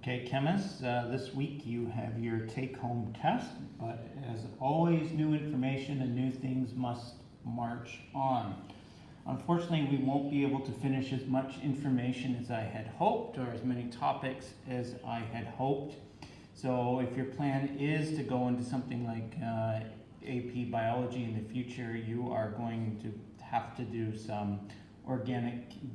Okay, chemists, this week you have your take-home test, but as always, new information and new things must march on. Unfortunately, we won't be able to finish as much information as I had hoped, or as many topics as I had hoped. So if your plan is to go into something like AP Biology in the future, you are going to have to do some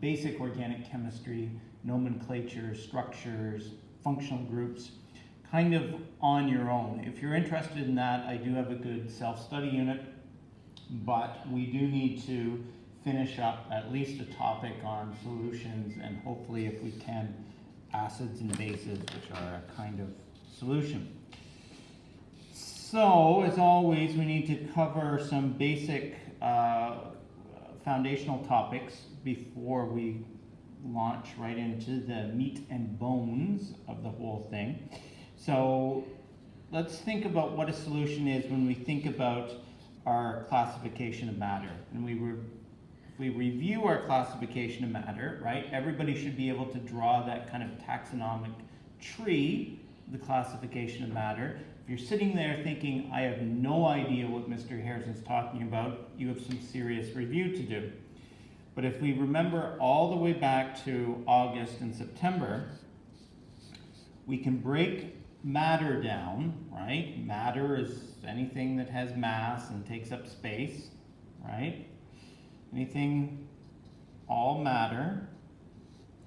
basic organic chemistry, nomenclature, structures, functional groups, kind of on your own. If you're interested in that, I do have a good self-study unit, but we do need to finish up at least a topic on solutions, and hopefully, if we can, acids and bases, which are a kind of solution. So, as always, we need to cover some basic foundational topics before we launch right into the meat and bones of the whole thing. So let's think about what a solution is when we think about our classification of matter. And if we review our classification of matter, right, everybody should be able to draw that kind of taxonomic tree, the classification of matter. If you're sitting there thinking, I have no idea what Mr. Harrison's talking about, you have some serious review to do. But if we remember all the way back to August and September, we can break matter down, right? Matter is anything that has mass and takes up space, right? Anything, all matter.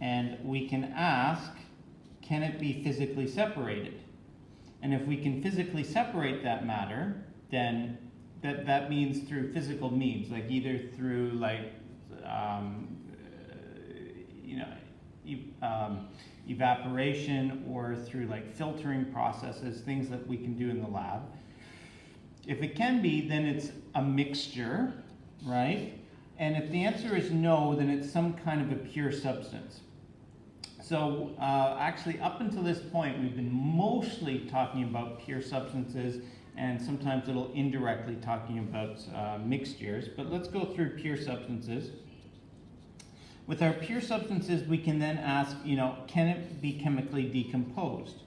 And we can ask, can it be physically separated? And if we can physically separate that matter, then that means through physical means, like either through evaporation or through like filtering processes, things that we can do in the lab. If it can be, then it's a mixture, right? And if the answer is no, then it's some kind of a pure substance. So actually, up until this point, we've been mostly talking about pure substances, and sometimes it'll indirectly talking about mixtures. But let's go through pure substances. With our pure substances, we can then ask, can it be chemically decomposed,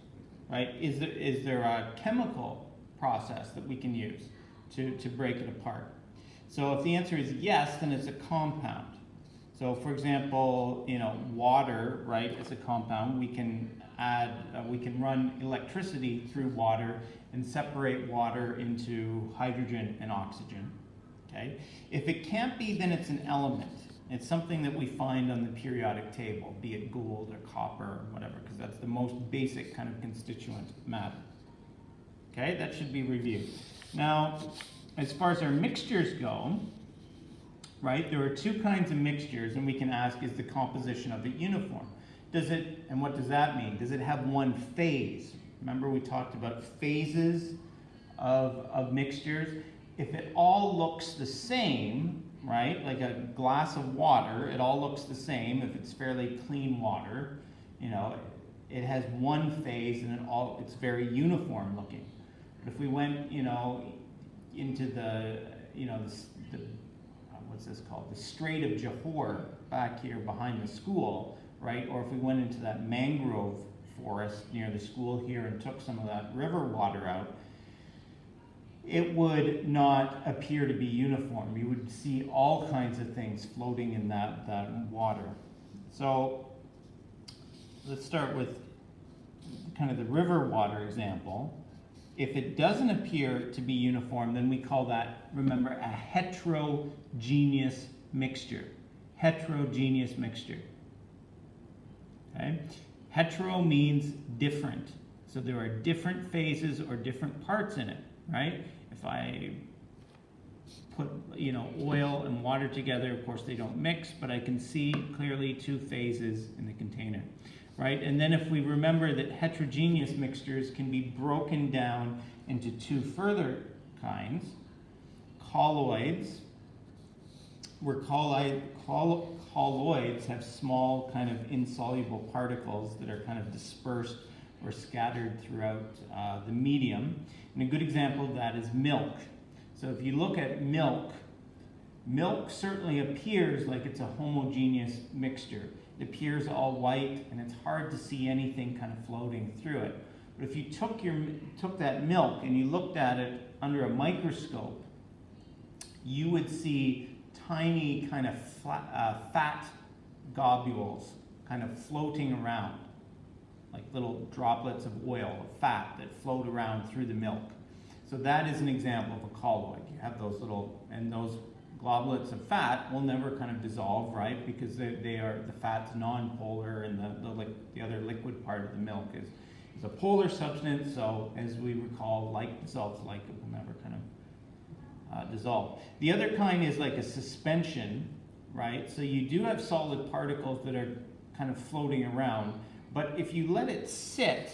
right? Is there a chemical process that we can use to break it apart? So if the answer is yes, then it's a compound. So for example, water, right, is a compound. We can run electricity through water and separate water into hydrogen and oxygen, okay? If it can't be, then it's an element. It's something that we find on the periodic table, be it gold or copper or whatever, because that's the most basic kind of constituent matter. Okay, that should be reviewed. Now, as far as our mixtures go, right, there are two kinds of mixtures, and we can ask, is the composition of it uniform? And what does that mean? Does it have one phase? Remember we talked about phases of mixtures. If it all looks the same, right, like a glass of water, it all looks the same if it's fairly clean water, it has one phase and it's very uniform looking. But if we went, into the what's this called? The Strait of Johor back here behind the school, right? Or if we went into that mangrove forest near the school here and took some of that river water out, it would not appear to be uniform. You would see all kinds of things floating in that water. So let's start with kind of the river water example. If it doesn't appear to be uniform, then we call that, remember, a heterogeneous mixture. Heterogeneous mixture. Okay? Hetero means different. So there are different phases or different parts in it, right? If I put, oil and water together, of course they don't mix, but I can see clearly two phases in the container. Right? And then if we remember that heterogeneous mixtures can be broken down into two further kinds, colloids, where colloids have small kind of insoluble particles that are kind of dispersed or scattered throughout the medium. And a good example of that is milk. So if you look at milk certainly appears like it's a homogeneous mixture. it appears all white and it's hard to see anything kind of floating through it. But if you took that milk and you looked at it under a microscope, you would see tiny kind of fat globules kind of floating around, like little droplets of oil, of fat that float around through the milk. So that is an example of a colloid. You have those little, and those globulets of fat will never kind of dissolve, right? Because they are, the fat's non-polar, and the other liquid part of the milk is a polar substance. So as we recall, like dissolves like, it will never kind of dissolve. The other kind is like a suspension, right? So you do have solid particles that are kind of floating around, but if you let it sit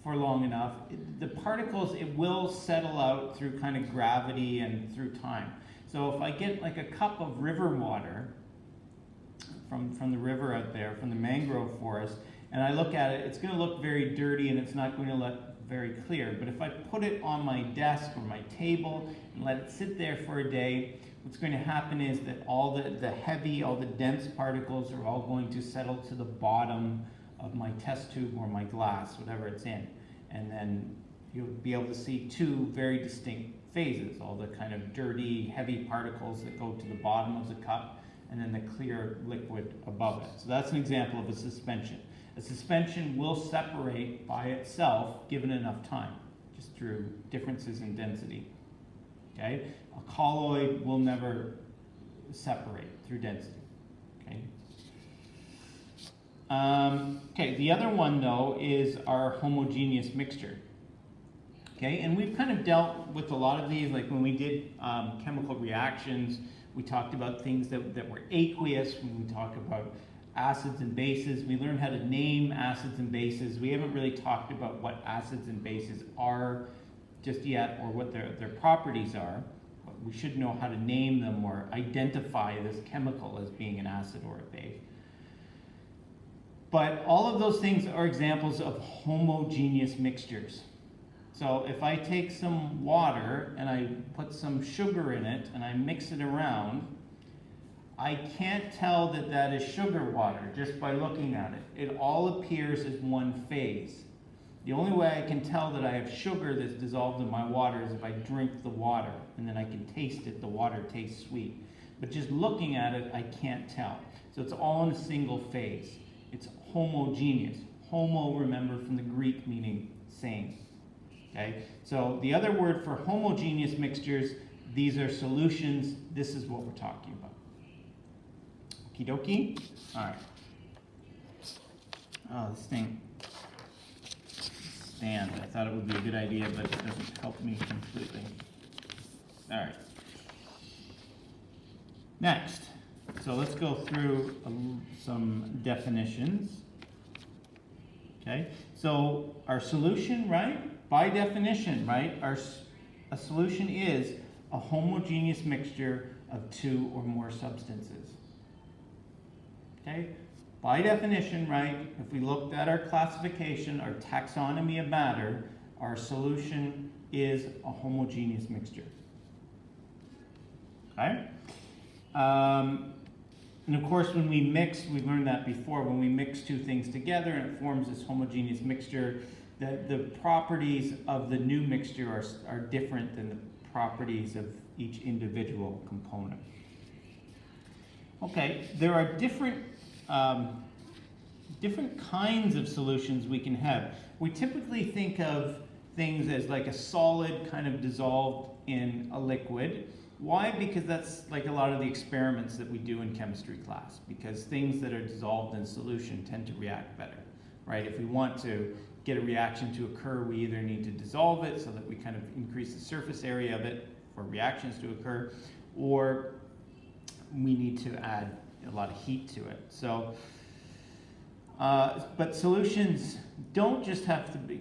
for long enough, the particles, it will settle out through kind of gravity and through time. So if I get like a cup of river water from the river out there, from the mangrove forest, and I look at it, it's going to look very dirty and it's not going to look very clear. But if I put it on my desk or my table and let it sit there for a day, what's going to happen is that all the heavy, all the dense particles are all going to settle to the bottom of my test tube or my glass, whatever it's in. And then you'll be able to see two very distinct phases, all the kind of dirty, heavy particles that go to the bottom of the cup, and then the clear liquid above it. So that's an example of a suspension. A suspension will separate by itself given enough time, just through differences in density. Okay? A colloid will never separate through density. Okay? Okay, the other one though is our homogeneous mixture. Okay, and we've kind of dealt with a lot of these, like when we did chemical reactions, we talked about things that were aqueous. When we talk about acids and bases, we learned how to name acids and bases. We haven't really talked about what acids and bases are just yet, or what their properties are. But we should know how to name them or identify this chemical as being an acid or a base. But all of those things are examples of homogeneous mixtures. So if I take some water and I put some sugar in it and I mix it around, I can't tell that that is sugar water just by looking at it. It all appears as one phase. The only way I can tell that I have sugar that's dissolved in my water is if I drink the water, and then I can taste it. The water tastes sweet. But just looking at it, I can't tell. So it's all in a single phase. It's homogeneous. Homo, remember, from the Greek meaning same. Okay? So the other word for homogeneous mixtures, these are solutions. This is what we're talking about. Okie dokie? All right. Oh, this thing. Stand. I thought it would be a good idea, but it doesn't help me completely. All right. Next. So let's go through some definitions. Okay. So our solution, right? By definition, right? A solution is a homogeneous mixture of two or more substances. Okay? By definition, right, if we looked at our classification, our taxonomy of matter, our solution is a homogeneous mixture. Okay? And of course, when we mix, we learned that before, when we mix two things together and it forms this homogeneous mixture, the properties of the new mixture are different than the properties of each individual component. Okay, there are different kinds of solutions we can have. We typically think of things as like a solid kind of dissolved in a liquid. Why? Because that's like a lot of the experiments that we do in chemistry class, because things that are dissolved in solution tend to react better, right? If we want to get a reaction to occur, we either need to dissolve it so that we kind of increase the surface area of it for reactions to occur, or we need to add a lot of heat to it. So, but solutions don't just have to be,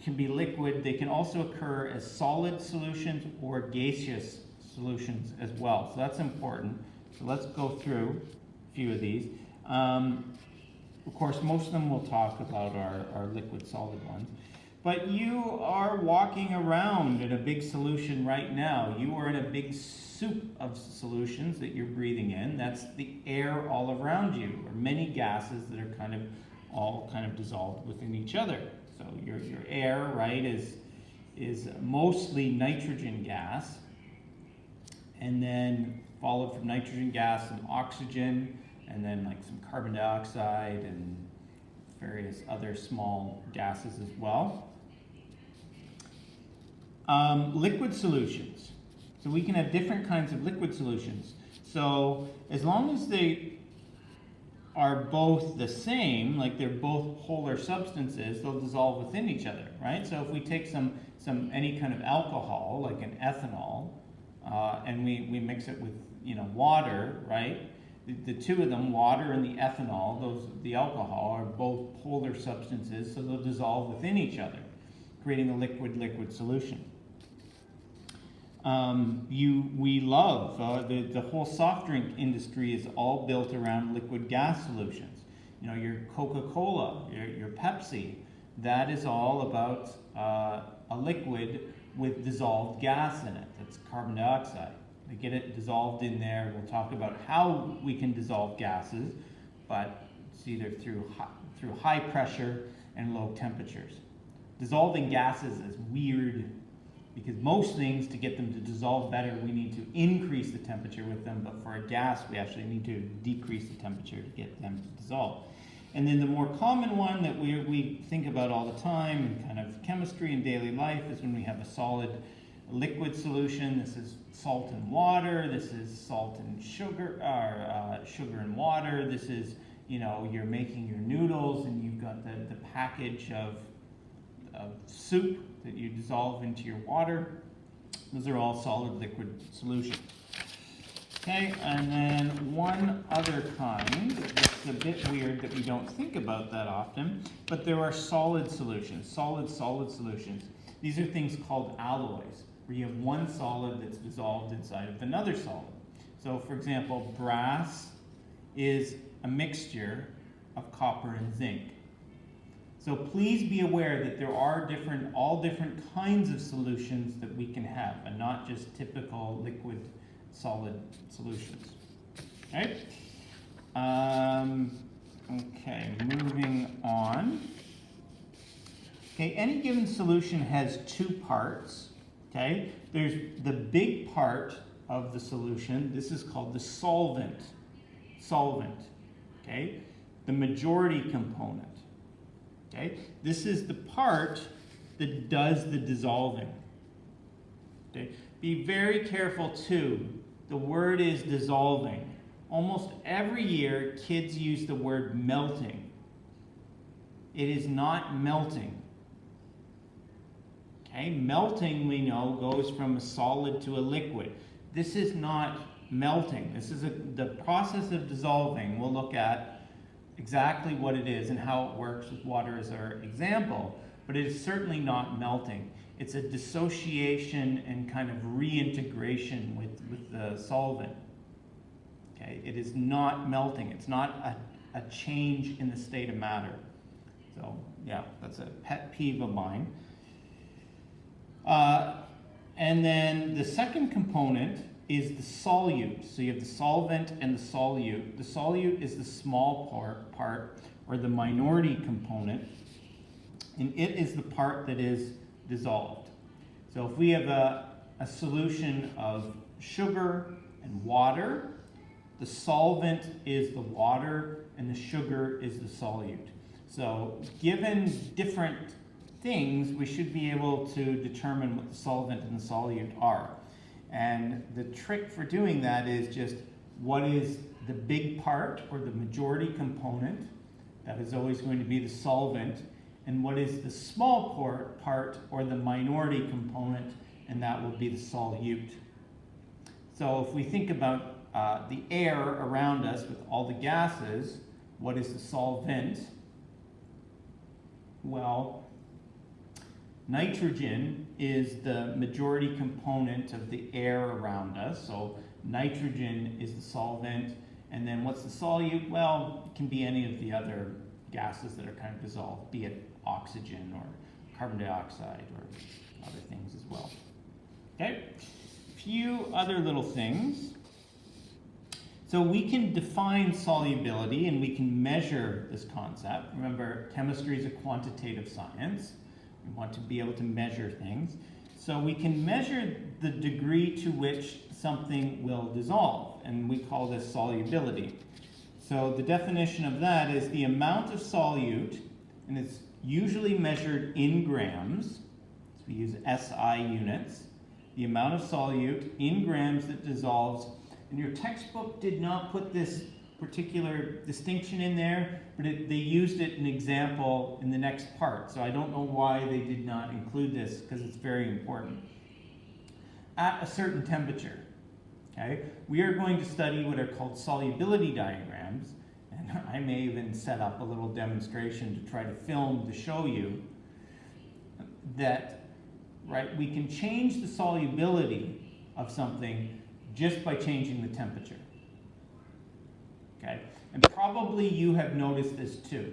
can be liquid, they can also occur as solid solutions or gaseous solutions as well. So that's important. So let's go through a few of these. Of course, most of them we'll talk about our liquid solid ones. But you are walking around in a big solution right now. You are in a big soup of solutions that you're breathing in. That's the air all around you, or many gases that are all dissolved within each other. So your air, right, is mostly nitrogen gas, and then followed from nitrogen gas, some oxygen, and then like some carbon dioxide and various other small gases as well. Liquid solutions. So we can have different kinds of liquid solutions. So as long as they are both the same, like they're both polar substances, they'll dissolve within each other, right? So if we take any kind of alcohol, like an ethanol, and we mix it with water, right? The two of them, water and the ethanol, the alcohol, are both polar substances, so they'll dissolve within each other, creating a liquid solution. We love the whole soft drink industry is all built around liquid gas solutions. Your Coca-Cola, your Pepsi, that is all about a liquid with dissolved gas in it. That's carbon dioxide. They get it dissolved in there. We'll talk about how we can dissolve gases, but it's either through high pressure and low temperatures. Dissolving gases is weird because most things, to get them to dissolve better, we need to increase the temperature with them, but for a gas, we actually need to decrease the temperature to get them to dissolve. And then the more common one that we think about all the time in kind of chemistry and daily life is when we have a solid liquid solution. This is salt and water. This is salt and sugar, or sugar and water. This is, you're making your noodles and you've got the package of soup that you dissolve into your water. Those are all solid liquid solutions. Okay, and then one other kind that's a bit weird that we don't think about that often, but there are solid solutions, solid solutions. These are things called alloys, where you have one solid that's dissolved inside of another solid. So for example, brass is a mixture of copper and zinc. So please be aware that there are all different kinds of solutions that we can have, and not just typical liquid solid solutions. Okay? Okay, moving on. Okay, any given solution has two parts. Okay, there's the big part of the solution. This is called the solvent. Okay, the majority component. Okay, this is the part that does the dissolving. Okay, be very careful too. The word is dissolving. Almost every year, kids use the word melting. It is not melting. Okay, melting, we know, goes from a solid to a liquid. This is not melting. This is the process of dissolving. We'll look at exactly what it is and how it works with water as our example, but it is certainly not melting. It's a dissociation and kind of reintegration with the solvent. Okay, it is not melting. It's not a change in the state of matter. So yeah, that's a pet peeve of mine. And then the second component is the solute. So you have the solvent and the solute. The solute is the small part or the minority component, and it is the part that is dissolved. So if we have a solution of sugar and water, the solvent is the water and the sugar is the solute. So given different things, we should be able to determine what the solvent and the solute are. And the trick for doing that is just what is the big part or the majority component, that is always going to be the solvent, and what is the small part or the minority component, and that will be the solute. So if we think about the air around us with all the gases, what is the solvent? Well, nitrogen is the majority component of the air around us, so nitrogen is the solvent. And then what's the solute? Well, it can be any of the other gases that are kind of dissolved, be it oxygen or carbon dioxide or other things as well. Okay, a few other little things. So we can define solubility and we can measure this concept. Remember, chemistry is a quantitative science. We want to be able to measure things. So we can measure the degree to which something will dissolve, and we call this solubility. So the definition of that is the amount of solute, and it's usually measured in grams. So we use SI units. The amount of solute in grams that dissolves. And your textbook did not put this particular distinction in there, but they used it in example in the next part. So I don't know why they did not include this, because it's very important. At a certain temperature, okay, we are going to study what are called solubility diagrams. And I may even set up a little demonstration to try to film to show you that, right, we can change the solubility of something just by changing the temperature. Okay, and probably you have noticed this too.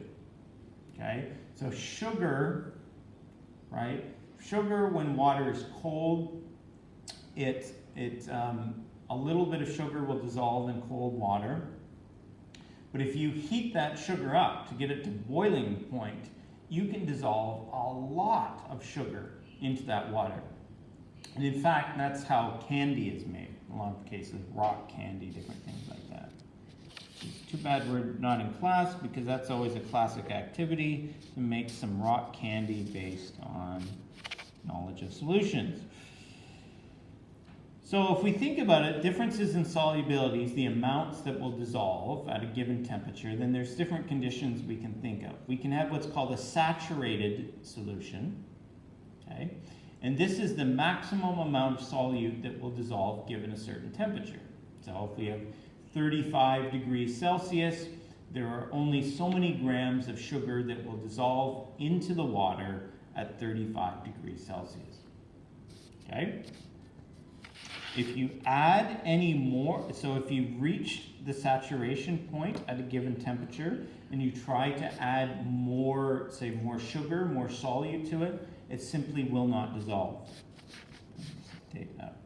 Okay, so sugar, right? Sugar, when water is cold, a little bit of sugar will dissolve in cold water. But if you heat that sugar up to get it to boiling point, you can dissolve a lot of sugar into that water. And in fact, that's how candy is made. In a lot of cases, rock candy, different things like that. It's too bad we're not in class, because that's always a classic activity to make some rock candy based on knowledge of solutions. So if we think about it, differences in solubilities, the amounts that will dissolve at a given temperature, then there's different conditions we can think of. We can have what's called a saturated solution, okay? And this is the maximum amount of solute that will dissolve given a certain temperature. So if we have 35 degrees Celsius, there are only so many grams of sugar that will dissolve into the water at 35 degrees Celsius. Okay? If you add any more, so if you reach the saturation point at a given temperature and you try to add more, say more sugar, more solute to it, it simply will not dissolve. Take that.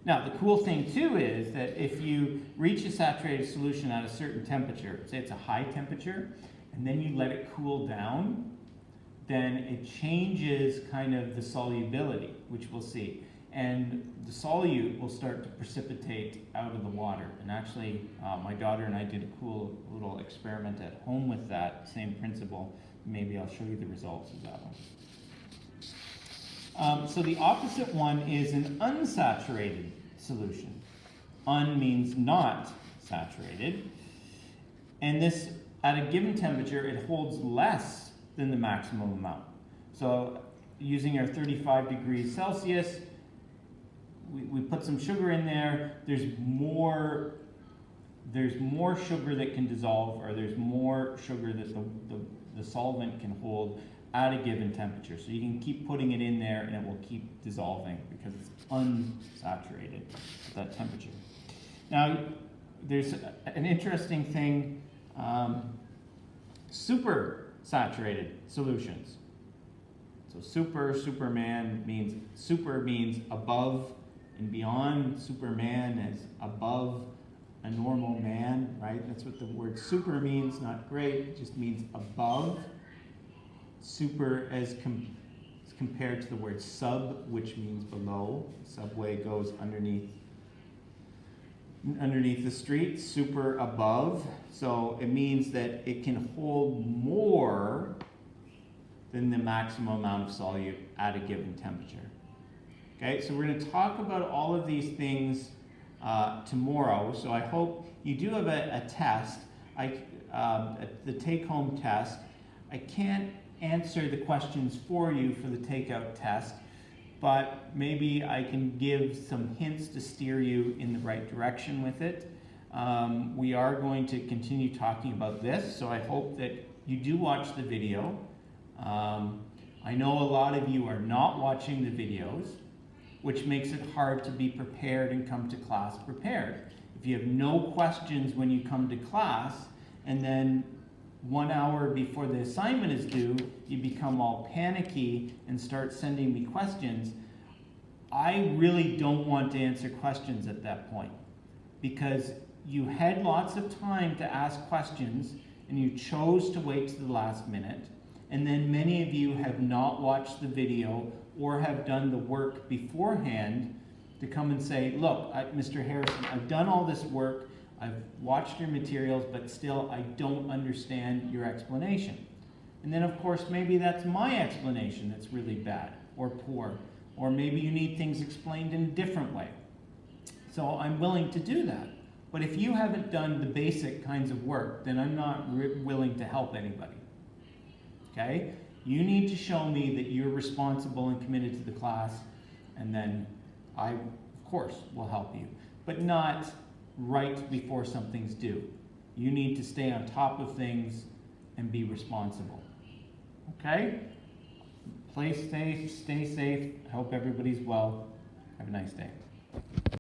Now, the cool thing too is that if you reach a saturated solution at a certain temperature, say it's a high temperature, and then you let it cool down, then it changes kind of the solubility, which we'll see. And the solute will start to precipitate out of the water. And actually, my daughter and I did a cool little experiment at home with that same principle. Maybe I'll show you the results of that one. So the opposite one is an unsaturated solution. Un means not saturated. And this, at a given temperature, it holds less than the maximum amount. So using our 35 degrees Celsius, we put some sugar in there. There's more sugar that can dissolve, or there's more sugar that the solvent can hold at a given temperature. So you can keep putting it in there and it will keep dissolving because it's unsaturated at that temperature. Now, there's an interesting thing, super saturated solutions. So Superman means, super means above and beyond. Superman is above a normal man, right? That's what the word super means, not great, it just means above. Super as compared to the word sub, which means below. The subway goes underneath the street, super above. So it means that it can hold more than the maximum amount of solute at a given temperature. Okay, so we're going to talk about all of these things tomorrow. So I hope you do have a test, the take-home test. I can't answer the questions for you for the takeout test, but maybe I can give some hints to steer you in the right direction with it. We are going to continue talking about this, so I hope that you do watch the video. I know a lot of you are not watching the videos, which makes it hard to be prepared and come to class prepared. If you have no questions when you come to class, and then 1 hour before the assignment is due, you become all panicky and start sending me questions. I really don't want to answer questions at that point, because you had lots of time to ask questions and you chose to wait to the last minute. And then many of you have not watched the video or have done the work beforehand to come and say, look, Mr. Harrison, I've done all this work, I've watched your materials, but still I don't understand your explanation. And then of course maybe that's my explanation that's really bad or poor, or maybe you need things explained in a different way. So I'm willing to do that. But if you haven't done the basic kinds of work, then I'm not willing to help anybody. Okay? You need to show me that you're responsible and committed to the class, and then I, of course, will help you. But not right before something's due. You need to stay on top of things and be responsible. Okay? Play safe, stay safe. I hope everybody's well. Have a nice day.